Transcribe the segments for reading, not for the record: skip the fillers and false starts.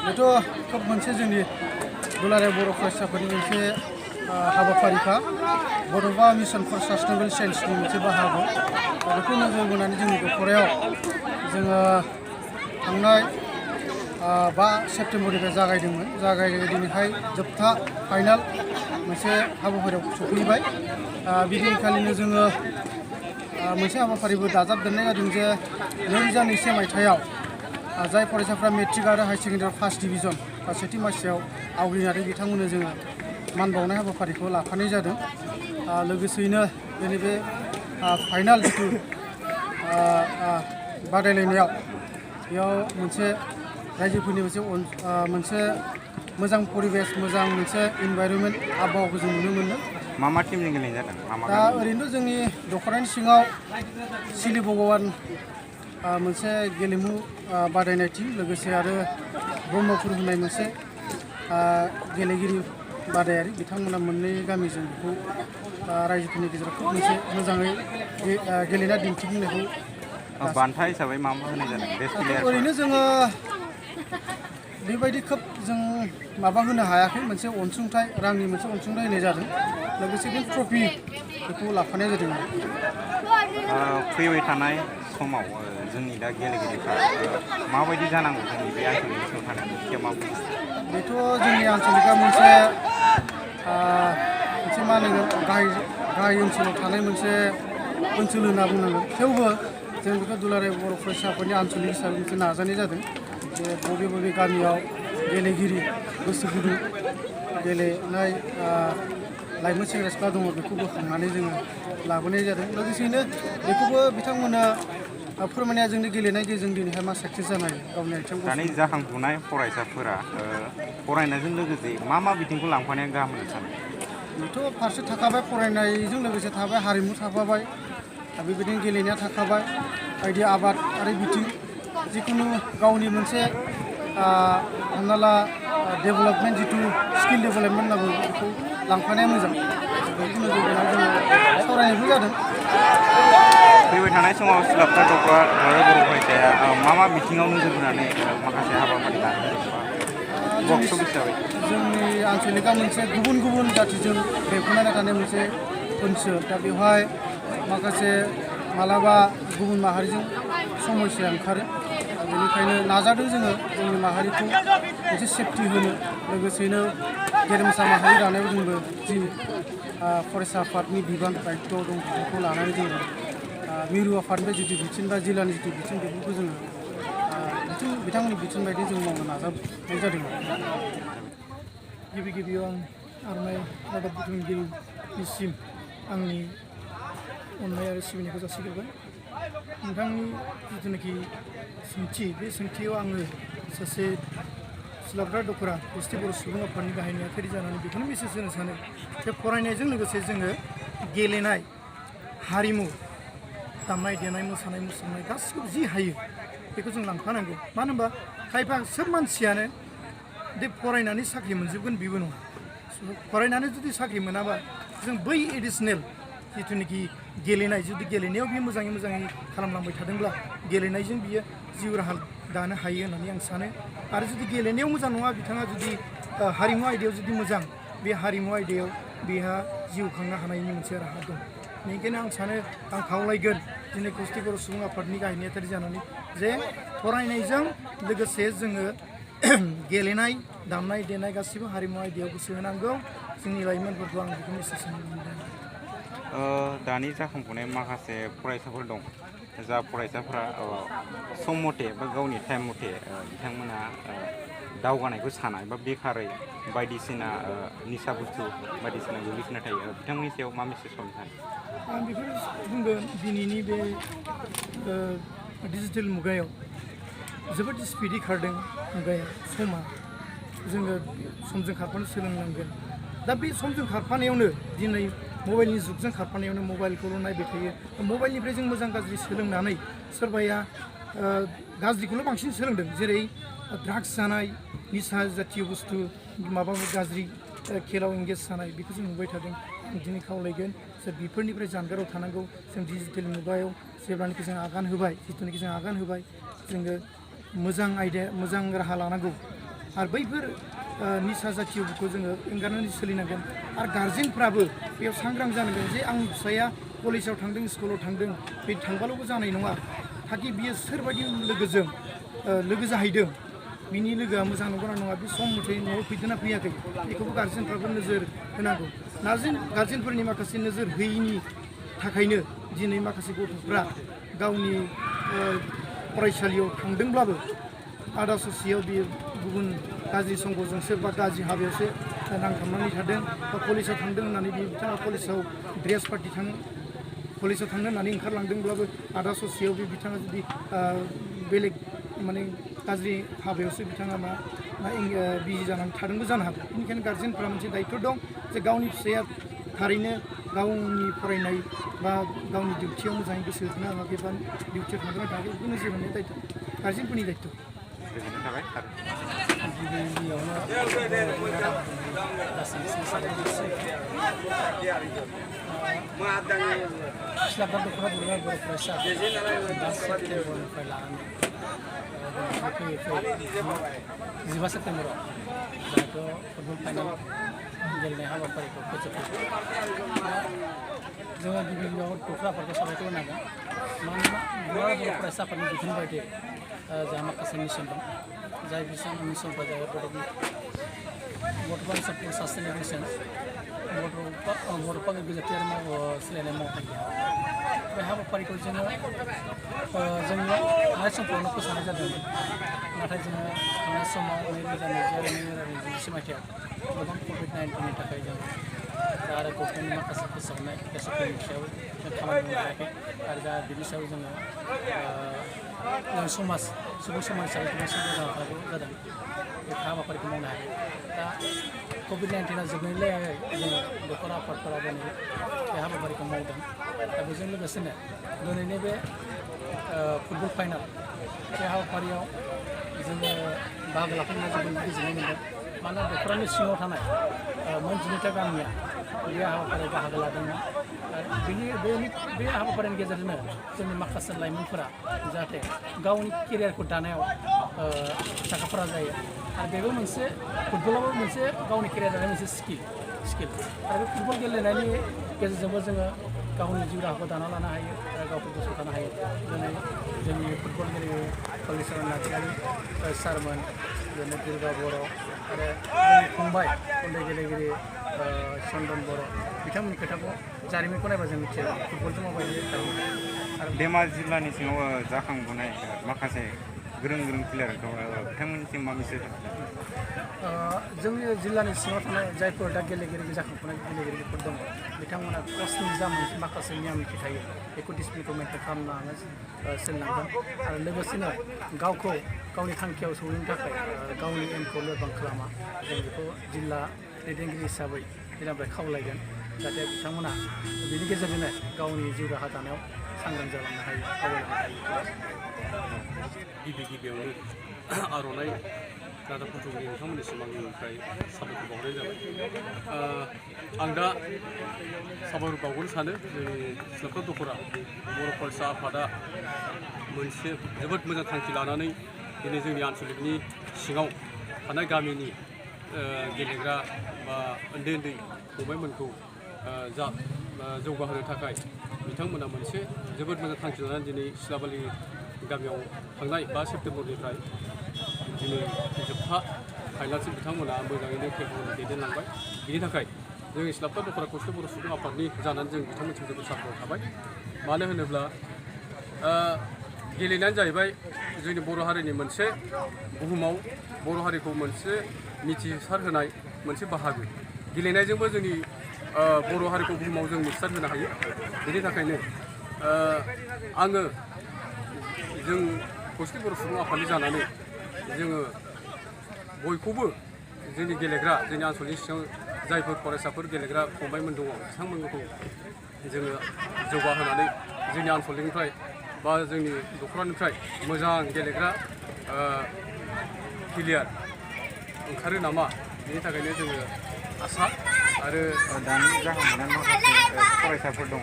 बेथ' खोब मोनसे जोंनि दुलाराय बर' फरायसाफोरनि मोनसे हाबाफारिखा बड'फा मिशन फर सास्टेनेबल साइन्सनि मोनसे बाहागो बेखौ नोजोर बोनानै जोंनि दख'रायाव जोङो थांनाय 5 सेप्तेम्बरनिफ्राय जागायदोंमोन दिनैहाय जोबथा फाइनाल मोनसे हाबाफारियाव सफैबाय बिदिनखालिनो जोङो मोनसे हाबाफारिबो दाजाबदेरनाय जादों जे 2002 मायथाइयाव जाय फरायसाफ्रा मेट्रिक आरो हायार सेकेन्डारि फार्स्ट डिभिजन बा सेथि मासियाव आवग्रिनानै बिथांमोननो जोङो मान बावनाय हाबाफारिखौ लाफानाय जादों लोगोसेयैनो जोंनि बे फाइनाल जिथु बादायलायनायाव बेयाव मोनसे रायजोफोरनि मोनसे मोजां परिबेस मोजां मोनसे इनभाइरनमेन्ट आबहावाखौ जों नुनो मोन्दों। मा टिमजों गेलेनाय जादों? दा ओरैनोथ' जोंनि दख'रानि सिङाव सिलि भगवान मोनसे गेलेमु बादायनाय टीम लोगोसे आरो ब्रह्मपुर होननाय मोनसे गेलेगिरि बादायारि बिथांमोना मोननै गामिजों बेखौ रायजोफोरनि गेजेराव खोब मोनसे मोजाङै गेलेना दिन्थिफुंनायखौ बान्था हिसाबै मा होनाय जादों? ओरैनो जोङो बेबायदि खोब जों माबा होनो हायाखै मोनसे अनसुंथाइ रांनि मोनसे अनसुंथाइ होनाय जादों लोगोसे बे ट्रफि बेखौ लाफानाय जादों। फैबाय थानाय समाव जोंनि दा गेलेगिरिफ्रा माबायदि जानांगौ जोंनि बे आनसलिक सिङाव थानाय मा बेथ' जोंनि आनसलिकआ मोनसे मा होनांगोन गाहाय ओनसोलाव थानाय मोनसे ओनसोल होनना बुंनांगोन थेवबो जों बेखौ दुलाराय बर' फरायसाफोरनि आनसलिक हिसाबै मोनसे नाजानाय जादों जे बबे गामियाव गेलेगिरि गोसो गुदुं गेलेनाय लाइमोन सेंग्रा सिख्ला दङ बेखौ बोखांनानै जोङो लाबोनाय जादों लोगोसेयैनो बेखौबो बिथांमोना फोरमायनाया जोंनि गेलेनाय गेजेरजों दिनैहाय मा साक्सेस जानो हायो गावनि आथिङाव दानि जाखांफुनाय फरायसाफोरा फरायनायजों लोगोसे मा बिथिंखौ लांफानाया गाहाम होनना सानो? बेथ' फारसे थाखाबाय फरायनायजों लोगोसे थाबाय हारिमु थाफाबाय बेबायदिनो गेलेनाया थाखाबाय बायदि आबाद आरो बिथिं जिखुनु गावनि मोनसे हमना ला डेभेलपमेन्ट जिथु स्किल डेभेलपमेन्ट होनना बुङो बेखौ लांफानाया मोजां बेखौ नोजोर बोनानै जोङो सावरायनायबो जादों। फैबाय थानाय समाव सिलाफोर दख'रा बर' फरायसाया मा बिथिङाव नोजोर होनानै माखासे हाबाफारि लानो हिसाबै जोंनि आनसलिकआ मोनसे गुबुन जाथिजों बेंखननानै थानाय मोनसे ओनसोल दा बेवहाय माखासे मालाबा गुबुन माहारिजों समस्या ओंखारो बेनिखायनो नाजादों जोङो जोंनि माहारिखौ मोनसे सेफटि होनो लोगोसेनो गेरेमसा माहारि दानायाव जोंबो जि फरायसा आफादनि बिबान दायित्व दं बेखौ लानानै जोङो मिरु आफादनिफ्राय जिथु बिथोन बा जिल्लानि जिथु बिथोन बेफोरखौ जोङो बिथांमोननि बिथोन बायदि जों मावनो नाजानाय जादों। गिबियाव आं आर'नाइ रादाब बुथुमगिरिनिसिम आंनि अननाय आरो सिबिनायखौ जासिग्रोबाय। नोंथांनि जिथुनाखि सोंथि बे सोंथियाव आङो सासे सिलाफोर दख'रा एसटि बर' सुबुं आफादनि गाहाय नेहाथारि जानानै बेखौनो मेसेज होनो सानो जे फरायनायजों लोगोसे जोङो गेलेनाय हारिमु दामनाय देनाय मोसानाय मुसुरनाय गासिखौबो जि हायो बेखौ जों लांफानांगौ मानो होनबा खायफा सोब मानसियानो दे फरायनानै साख्रि मोनजोबगोन बेबो नङा फरायनानै जुदि साख्रि मोनाबा जों बै एडिसनेल जिथुनाखि गेलेनाय जुदि गेलेनायाव बियो मोजाङै खालामलांबाय थादोंब्ला गेलेनायजों बियो जिउ राहा दानो हायो होननानै आं सानो आरो जुदि गेलेनायाव मोजां नङा बिथाङा जुदि हारिमु आयदायाव जुदि मोजां बे हारिमु आयदायाव बेहा जिउ खांनो हानायनि मोनसे राहा दं बेनिखायनो आं सानो आं खावलायगोन दिनै एसटि बर' सुबुं आफादनि गाहाय नेहाथारि जानानै जे फरायनायजों लोगोसे जोङो गेलेनाय दामनाय देनाय गासिबो हारिमु आयदायाव गोसो होनांगौ जोंनि लाइमोनफोरखौ आं बेखौ मेसेज होनो मोनदों। दानि जाखांफुनाय माखासे फरायसाफोर दं जा फरायसाफोरा सम मथे बा गावनि टाइम मथे बिथांमोना दावगानायखौ साना एबा बेखारै बायदिसिना निसा बुस्थु बायदिसिना गोग्लैसोना थायो बिथांमोननि सायाव मा मेसेज हरनो सानो? आं बेखौ बुंगोन दिनैनि बे डिजिटेल मुगायाव जोबोद स्पिडि खारदों मुगाया समा जोङो समजों खारफानो सोलोंनांगोन दा बे समजों खारफानायावनो दिनै मबाइलनि जुगजों खारफानायावनो मबाइलखौल' नायबाय थायो मबाइलनिफ्राय जों मोजां गाज्रि सोलोंनानै सोरबाया गाज्रिखौल' बांसिन सोलोंदों जेरै ड्राग्स जानाय निसा जातीय बुस्थु माबा गाज्रि खेलाव एंगेज जानाय बेखौ जों नुबाय थादों आं दिनै खावलायगोन जे बेफोरनिफ्राय जानगाराव थानांगौ जों डिजिटेल मुगायाव जेब्लानाखि जों आगान होबाय जिथुनाखि जों आगान होबाय जोङो मोजां आयदा मोजां राहा लानांगौ आरो बैफोर निसा जातीय बुस्थुखौ जोङो एंगारनानै सोलिनांगोन आरो गार्जेनफ्राबो बेयाव सांग्रां जानांगोन जे आंनि फिसाया कलेजाव थांदों स्कुलाव थांदों बे थांबाल'बो जानाय नङा थाखि बियो सोरबायदि लोगोजों लोगो जाहैदों बिनि लोगोआ मोजां नंगौना नङा बे सम मथे न'आव फैदोंना फैयाखै बेखौबो गार्जेनफ्राबो नोजोर होनांगौ गार्जेनफोरनि माखासे नोजोर होयैनि थाखायनो दिनै माखासे गथ'फ्रा गावनि फरायसालियाव थांदोंब्लाबो आदा ससेयाव बियो गुबुन गाज्रि संगजोंसो बा गाज्रि हाबायावसो नांथाबनानै थादों बा कलेजाव थांदों होननानै बिथाङा कलेजाव ड्रेस पार्टि कलेजाव थांनो होननानै ओंखारलांदोंब्लाबो आदा ससेयाव बे बिथाङा जुदि बेलेग माने गाज्रि हाबायावसो बिथाङा बिजि जानानै थादोंबो जानो हागौ बेनिखायनो गार्जेनफ्रा मोनसे दायित्व दं जे गावनि फिसाया थारैनो गावनि फरायनाय बा गावनि डिउटियाव मोजाङै गोसो होनो हायाखै बा डिउटियाव थांदोंना थाङाखै बेखौ नोजोर होनाय दायित्व गार्जेनफोरनि दायित्व गोजोननाय थाबाय Silakan dukura buruan berpresa. Ziba September. Jadi football final गेलेनाय हाबाफारिखौ फोजोबबाय जोङो गिबि गिबियाव दखराफोरखौ साबायखर होनांगोन मानोना गुवार बर' फरायसाफोरनि बिथोन बायदियै जोंहा माखासे मिशन दं जाय मिशनफ्रा जाबाय बड'फा सापर्ट सास्टेनेबल मिशन बड'फा गोजोनथि सोलायनाय मावथांखि बे हाबाफारिखौ जोङो जोंनि थांनाय समफ्रावनो फोसावनाय जादोंमोन नाथाय जोङो थांनाय समाव 2020 मायथाइयाव गोबां COVID-19नि थाखाय जों आरो गभर्नमेन्टनि माखासे फोसावनाय केसफोरनि सायाव जों खामानि मावनो हायाखै आरो दा बिनि सायाव जोङो सुबुं समाज हिसाबै गोबां सांग्रां जानांगौ जादों बे हाबाफारिखौ मावनो हायाखै दा COVID-19आ जोबनायलाय जोङो दखरा आफादफोरा दिनै बे हाबाफारिखौ मावदों दा बेजों लोगोसेनो दिनैनि बे फुटबल फाइनाल बे हाबाफारियाव जोङो बाहागो लाफैनानै जोबोद गोजोननाय मोनदों मानोना दखरानि सिङाव थानाय मोन 19टा गामिया बे हाबाफारियाव बाहागो लादोंमोन आरो बे हाबाफारिनि गेजेरजोंनो जोंनि माखासे लाइमोनफोरा जाहाथे गावनि केरियारखौ दानायाव साखाफारा जायो आरो बेबो मोनसे फुटबलावबो मोनसे गावनि केरियार दानाय मोनसे स्किल आरो बे फुटबल गेलेनायनि गेजेरजोंबो जोङो गावनि जिउ राहाखौ दाना लानो हायो आरो गावखौ गसंथानो हायो दिनै जोंनि फुटबल गेलेगिरि हलिचरन नार्जारि सारमोन बिदिनो दुर्गा बर' आरो जोंनि फंबाय उन्दै गेलेगिरि चन्दन बर' बिथांमोननि खोथाखौ जारिमिनखौ नायबा जों मिथियो फुटबलजों माबायदि खालामो आरो धेमाजि जिल्लानि सिङाव जाखांबोनाय माखासे गोरों प्लेयारखौ बिथांमोननिसिम मा मेसेज जोंनि जिल्लानि सिङाव थानाय जायफोर दा गेलेगिरि जाखांफुनाय गेलेगिरिफोर दङ बिथांमोना कचनि जा माखासे नियम निथि थायो बेखौ डिसिप्लिनखौ मेनटेन खालामनानै सोलिनांगोन आरो लोगोसेनो गावखौ गावनि थांखियाव सहैनो थाखाय गावनि एमखौ लोरबां खालामा जों बेखौ जिल्ला दैदेनगिरि हिसाबै जिल्लानिफ्राय खावलायगोन जाहाथे बिथांमोना बेनि गेजेरजोंनो गावनि जिउ राहा दानायाव सांग्रां जालांनो हायो आवगायलांनो हायो गिबियावनो आर'नाइ रादाब बुथुमगिरि नोंथांमोननिसिम आंनिफ्राय साबायखर बावहरनाय जाबाय आं दा साबायखर बावगोन सानो जोंनि सिलाफोर दखरा बर' फरायसा आफादा मोनसे जोबोद मोजां थांखि लानानै दिनै जोंनि आन्चलिकनि सिङाव थानाय गामिनि गेलेग्रा बा उन्दै फंबायमोनखौ जौगाहोनो थाखाय बिथांमोना मोनसे जोबोद मोजां थांखि लानानै दिनै सिलाबालि गामियाव थांनाय 5 सेप्तेम्बरनिफ्राय दिनै जोबथा फाइनालसिम बिथांमोना मोजाङैनो खेबनानै दैदेनलांबाय बिनि थाखाय जोंनि सिलाफोर दखरा खौसे बर' सुबुं आफादनि जानानै जों बिथांमोनसिम जोबोद साबायखर थाबाय मानो होनोब्ला गेलेनायानो जाहैबाय जोंनि बर' हारिनि मोनसे बुहुमाव बर' हारिखौ मोनसे मिथिसार होनाय मोनसे बाहागो गेलेनायजोंबो जोंनि बर' हारिखौ बुहुमाव जों मिथिसार होनो हायो बेनि थाखायनो आङो जों खौसे बर' सुबुं आफादनि जानानै जोङो बयखौबो जोंनि गेलेग्रा जोंनि आन्चलिकनि सिङाव जायफोर फरायसाफोर गेलेग्रा फंबायमोन दङ बिथांमोनखौ जोङो जौगाहोनानै जोंनि आन्चलिकनिफ्राय बा जोंनि दखरानिफ्राय मोजां गेलेग्रा प्लेयार ओंखारो नामा बेनि थाखायनो जोङो आसा आरो दानि जाखांबोनाय माखासे फरायसाफोर दङ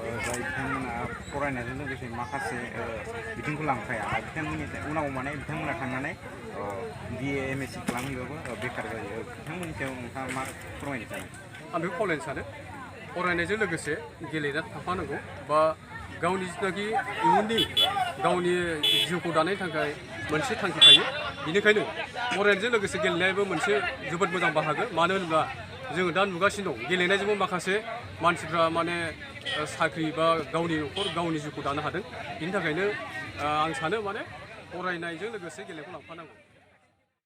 जाय बिथांमोना फरायनायजों लोगोसे माखासे बिथिंखौ लांफाया बिथांमोननि उनाव माने बिथांमोना थांनानै BA MSc खालामहैबाबो बेखार जायो बिथांमोननि सायाव नोंथाङा मा फोरमायनो सानो? आं बेखौ खावलायनो सानो फरायनायजों लोगोसे गेलेनानै थाफानांगौ बा गावनि जिथुनाखि इयुननि गावनि जिउखौ दानायनि थाखाय मोनसे थांखि थायो बेनिखायनो फरायनायजों लोगोसे गेलेनायाबो मोनसे जोबोद मोजां बाहागो मानो होनोब्ला जोङो दा नुगासिनो दं गेलेनायजोंबो माखासे मानसिफ्रा माने साख्रि बा गावनि न'खर गावनि जिउखौ दानो हादों बिनि थाखायनो आं सानो माने फरायनायजों लोगोसे गेलेनायखौ लांफानांगौ